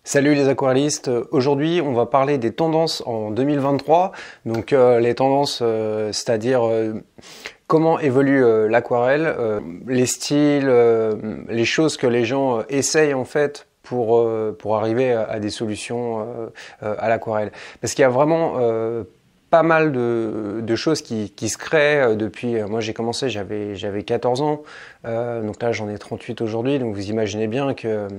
Salut les aquarellistes, aujourd'hui on va parler des tendances en 2023, donc les tendances c'est-à-dire comment évolue l'aquarelle, les styles, les choses que les gens essayent en fait pour arriver à des solutions à l'aquarelle. Parce qu'il y a vraiment pas mal de choses qui se créent depuis, moi j'ai commencé, j'avais 14 ans, donc là j'en ai 38 aujourd'hui, donc vous imaginez bien que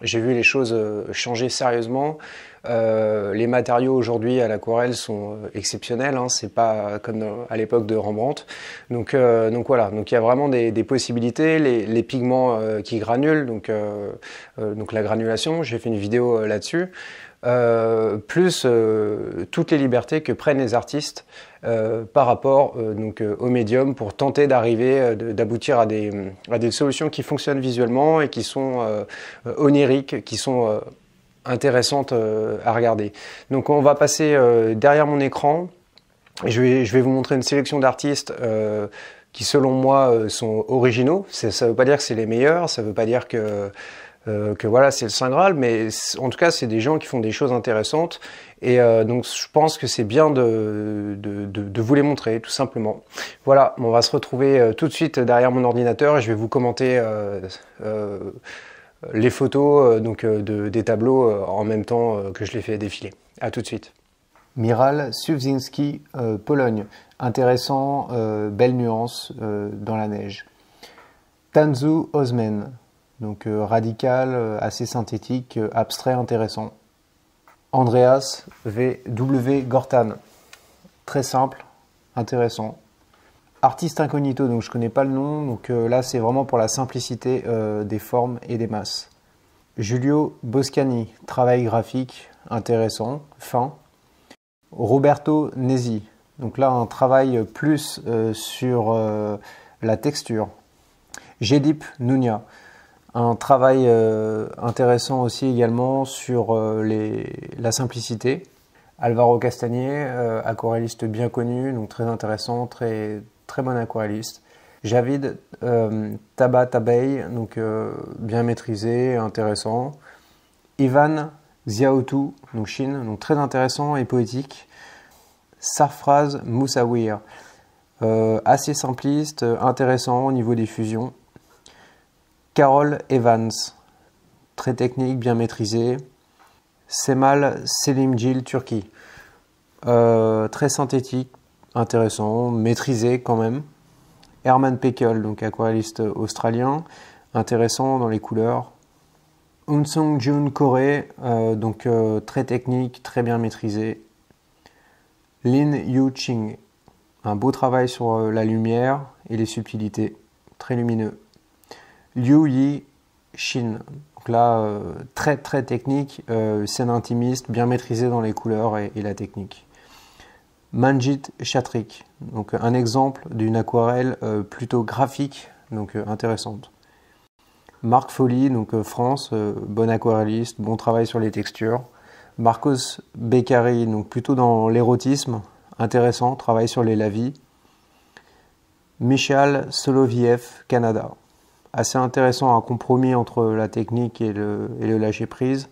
j'ai vu les choses changer sérieusement. Les matériaux aujourd'hui à l'aquarelle sont exceptionnels, hein, c'est pas comme à l'époque de Rembrandt. Donc voilà, donc il y a vraiment des possibilités, les pigments qui granulent, donc la granulation, j'ai fait une vidéo là-dessus. Plus toutes les libertés que prennent les artistes par rapport au médium pour tenter d'arriver, d'aboutir à des solutions qui fonctionnent visuellement et qui sont oniriques, qui sont intéressantes à regarder. Donc on va passer derrière mon écran et je vais vous montrer une sélection d'artistes qui selon moi sont originaux. Ça ne veut pas dire que c'est les meilleurs, ça ne veut pas dire que voilà, c'est le Saint Graal, mais en tout cas, c'est des gens qui font des choses intéressantes. Et donc, je pense que c'est bien de vous les montrer, tout simplement. Voilà, on va se retrouver tout de suite derrière mon ordinateur et je vais vous commenter les photos des tableaux en même temps que je les fais défiler. À tout de suite. Miral Suwzinski, Pologne. Intéressant, belle nuance dans la neige. Tanzu Osman. Donc radical, assez synthétique, abstrait, intéressant. Andreas W. Gortan, très simple, intéressant. Artiste incognito, donc je connais pas le nom, donc là c'est vraiment pour la simplicité des formes et des masses. Giulio Boscani, travail graphique, intéressant, fin. Roberto Nesi, donc là un travail plus sur la texture. Jedip Nunia. Un travail intéressant aussi également sur la simplicité. Alvaro Castagné, aquarelliste bien connu, donc très intéressant, très bon aquarelliste. Javid Tabatabei, donc bien maîtrisé, intéressant. Ivan Xiaotu, donc Chine, donc très intéressant et poétique. Sarfraz Moussawir, assez simpliste, intéressant au niveau des fusions. Carol Evans, très technique, bien maîtrisé. Semal Selimgil, Turquie, très synthétique, intéressant, maîtrisé quand même. Herman Pekel, donc aquarelliste australien, intéressant dans les couleurs. Unsung Jun Corée, donc très technique, très bien maîtrisé. Lin Yu Ching, un beau travail sur la lumière et les subtilités, très lumineux. Liu Yi Shin, donc là très technique, scène intimiste, bien maîtrisée dans les couleurs et la technique. Manjit Chatrik, donc un exemple d'une aquarelle plutôt graphique, donc intéressante. Marc Folly, donc France, bon aquarelliste, bon travail sur les textures. Marcos Beccari, donc plutôt dans l'érotisme, intéressant, travail sur les lavis. Michal Soloviev, Canada. Assez intéressant, un compromis entre la technique et le lâcher-prise.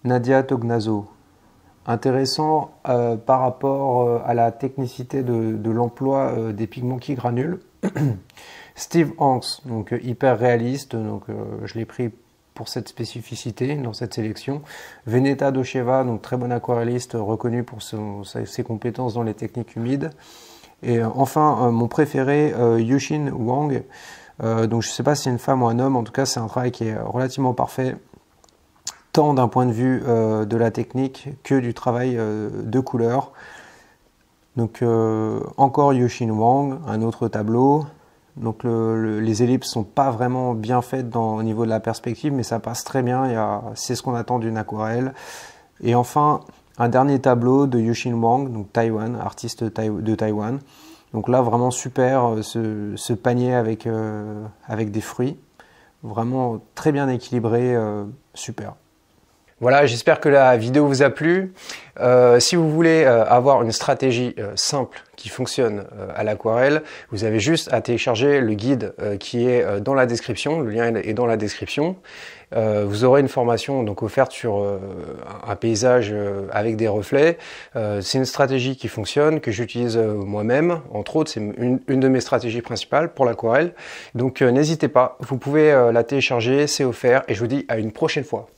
Nadia Tognazo, intéressant par rapport à la technicité de l'emploi des pigments qui granulent. Steve Hanks, donc hyper réaliste, donc je l'ai pris pour cette spécificité dans cette sélection. Veneta Dosheva, donc très bon aquarelliste, reconnu pour ses compétences dans les techniques humides. Et enfin, mon préféré, Yushin Wang. Donc je ne sais pas si c'est une femme ou un homme, en tout cas c'est un travail qui est relativement parfait, tant d'un point de vue de la technique que du travail de couleur. Donc encore Yushin Wang, un autre tableau. Donc les ellipses sont pas vraiment bien faites au niveau de la perspective, mais ça passe très bien, c'est ce qu'on attend d'une aquarelle. Et enfin, un dernier tableau de Yushin Wang, donc Taïwan, artiste de Taïwan. Donc là, vraiment super, ce panier avec des fruits. Vraiment très bien équilibré, super. Voilà, j'espère que la vidéo vous a plu. Si vous voulez avoir une stratégie simple qui fonctionne à l'aquarelle, vous avez juste à télécharger le guide qui est dans la description. Le lien est dans la description. Vous aurez une formation donc offerte sur un paysage avec des reflets. C'est une stratégie qui fonctionne, que j'utilise moi-même. Entre autres, c'est une de mes stratégies principales pour l'aquarelle. Donc n'hésitez pas, vous pouvez la télécharger, c'est offert et je vous dis à une prochaine fois.